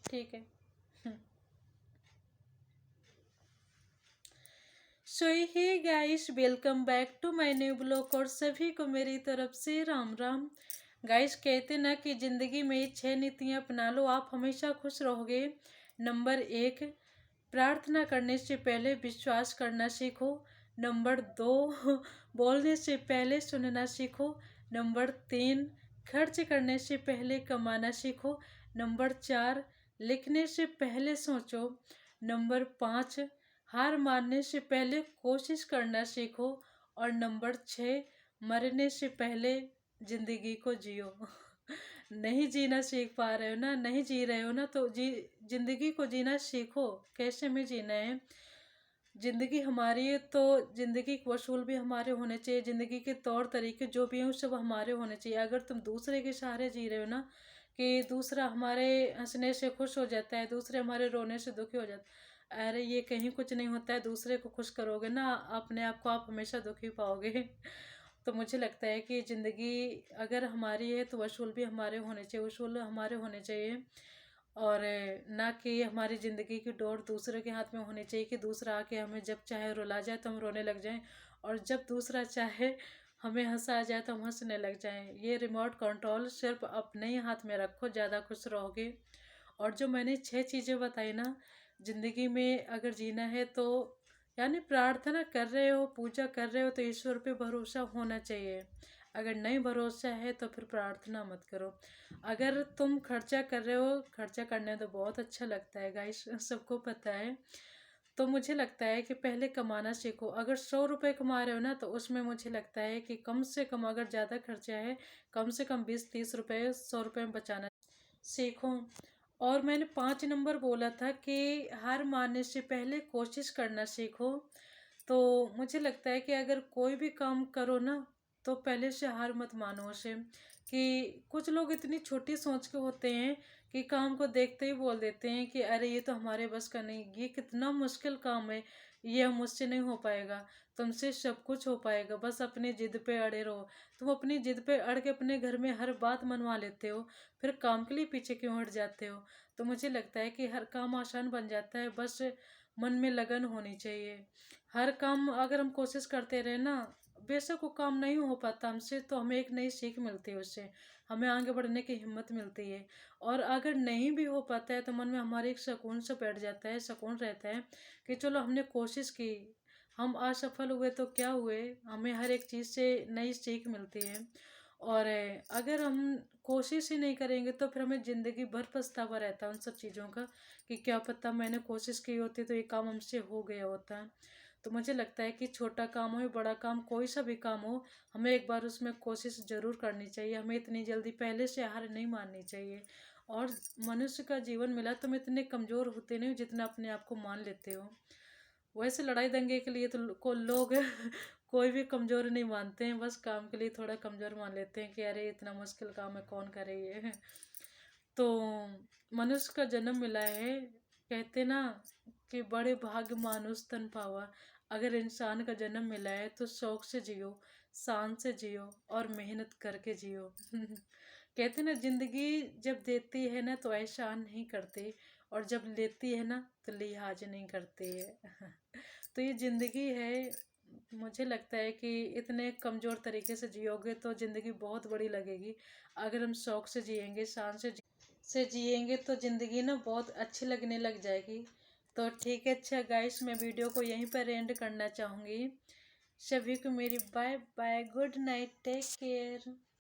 ठीक है। So hey guys, welcome back to my new blog और सभी को मेरी तरफ से राम राम। गाइस, कहते ना कि ज़िंदगी में 6 नीतियाँ अपना लो, आप हमेशा खुश रहोगे। नंबर 1, प्रार्थना करने से पहले विश्वास करना सीखो। नंबर 2, बोलने से पहले सुनना सीखो। नंबर 3, खर्च करने से पहले कमाना सीखो। नंबर 4, लिखने से पहले सोचो। नंबर 5, हार मानने से पहले कोशिश करना सीखो। और नंबर 6, मरने से पहले जिंदगी को जियो। नहीं जीना सीख पा रहे हो ना, नहीं जी रहे हो ना, तो जिंदगी को जीना सीखो। कैसे में जीना है? जिंदगी हमारी है तो जिंदगी के वसूल भी हमारे होने चाहिए। जिंदगी के तौर तरीके जो भी हैं वो सब हमारे होने चाहिए। अगर तुम दूसरे के सहारे जी रहे हो ना, कि दूसरा हमारे हंसने से खुश हो जाता है, दूसरे हमारे रोने से दुखी हो जाता है, अरे ये कहीं कुछ नहीं होता है। दूसरे को खुश करोगे ना, अपने आप को आप हमेशा दुखी पाओगे। तो मुझे लगता है कि ज़िंदगी अगर हमारी है तो वसूल भी हमारे होने चाहिए, वसूल हमारे होने चाहिए। और ना कि हमारी ज़िंदगी की डोर दूसरे के हाथ में होनी चाहिए कि दूसरा आके हमें जब चाहे रुला जाए तो हम रोने लग जाएं, और जब दूसरा चाहे हमें हंसा जाए तो हम हंसने लग जाएं। ये रिमोट कंट्रोल सिर्फ अपने ही हाथ में रखो, ज़्यादा खुश रहोगे। और जो मैंने 6 चीज़ें बताई ना, ज़िंदगी में अगर जीना है तो यानी प्रार्थना कर रहे हो, पूजा कर रहे हो तो ईश्वर पे भरोसा होना चाहिए। अगर नहीं भरोसा है तो फिर प्रार्थना मत करो। अगर तुम खर्चा कर रहे हो, खर्चा करने तो बहुत अच्छा लगता है गाइस, सबको पता है। तो मुझे लगता है कि पहले कमाना सीखो। अगर 100 रुपये कमा रहे हो ना, तो उसमें मुझे लगता है कि कम से कम, अगर ज़्यादा खर्चा है, कम से कम 20-30 रुपये 100 रुपये में बचाना सीखो। और मैंने 5 नंबर बोला था कि हार मानने से पहले कोशिश करना सीखो। तो मुझे लगता है कि अगर कोई भी काम करो ना, तो पहले से हार मत मानो उसे। कि कुछ लोग इतनी छोटी सोच के होते हैं कि काम को देखते ही बोल देते हैं कि अरे ये तो हमारे बस का नहीं, ये कितना मुश्किल काम है, ये मुझसे नहीं हो पाएगा। तुमसे सब कुछ हो पाएगा, बस अपनी जिद पे अड़े रहो। तुम अपनी जिद पे अड़ के अपने घर में हर बात मनवा लेते हो, फिर काम के लिए पीछे क्यों हट जाते हो? तो मुझे लगता है कि हर काम आसान बन जाता है, बस मन में लगन होनी चाहिए। हर काम अगर हम कोशिश करते रहे ना, बेशक वो काम नहीं हो पाता हमसे, तो हमें एक नई सीख मिलती है उससे, हमें आगे बढ़ने की हिम्मत मिलती है। और अगर नहीं भी हो पाता है तो मन में हमारे एक सुकून सा बैठ जाता है, सुकून रहता है कि चलो हमने कोशिश की, हम असफल हुए तो क्या हुए, हमें हर एक चीज़ से नई सीख मिलती है। और अगर हम कोशिश ही नहीं करेंगे तो फिर हमें ज़िंदगी भर पछतावा रहता है उन सब चीज़ों का, कि क्या पता मैंने कोशिश की होती तो ये काम हमसे हो गया होता। तो मुझे लगता है कि छोटा काम हो या बड़ा काम, कोई सा भी काम हो, हमें एक बार उसमें कोशिश ज़रूर करनी चाहिए। हमें इतनी जल्दी पहले से हार नहीं माननी चाहिए। और मनुष्य का जीवन मिला, तुम इतने कमज़ोर होते नहीं हो जितना अपने आप को मान लेते हो। वैसे लड़ाई दंगे के लिए तो लोग कोई भी कमज़ोर नहीं मानते हैं, बस काम के लिए थोड़ा कमज़ोर मान लेते हैं कि अरे इतना मुश्किल काम है, कौन करे ये। तो मनुष्य का जन्म मिला है, कहते ना कि बड़े भाग्य मानुष तन पावा। अगर इंसान का जन्म मिला है तो शौक से जियो, शान से जियो और मेहनत करके जियो। कहते ना, जिंदगी जब देती है ना तो एहसान नहीं करते, और जब लेती है ना तो लिहाज नहीं करते है। तो ये ज़िंदगी है। मुझे लगता है कि इतने कमज़ोर तरीके से जियोगे तो ज़िंदगी बहुत बड़ी लगेगी। अगर हम शौक से जिएंगे, शान से जिएंगे, तो ज़िंदगी ना बहुत अच्छी लगने लग जाएगी। तो ठीक है, अच्छा गाइस, मैं वीडियो को यहीं पर एंड करना चाहूँगी। सभी को मेरी bye bye, good night, take care.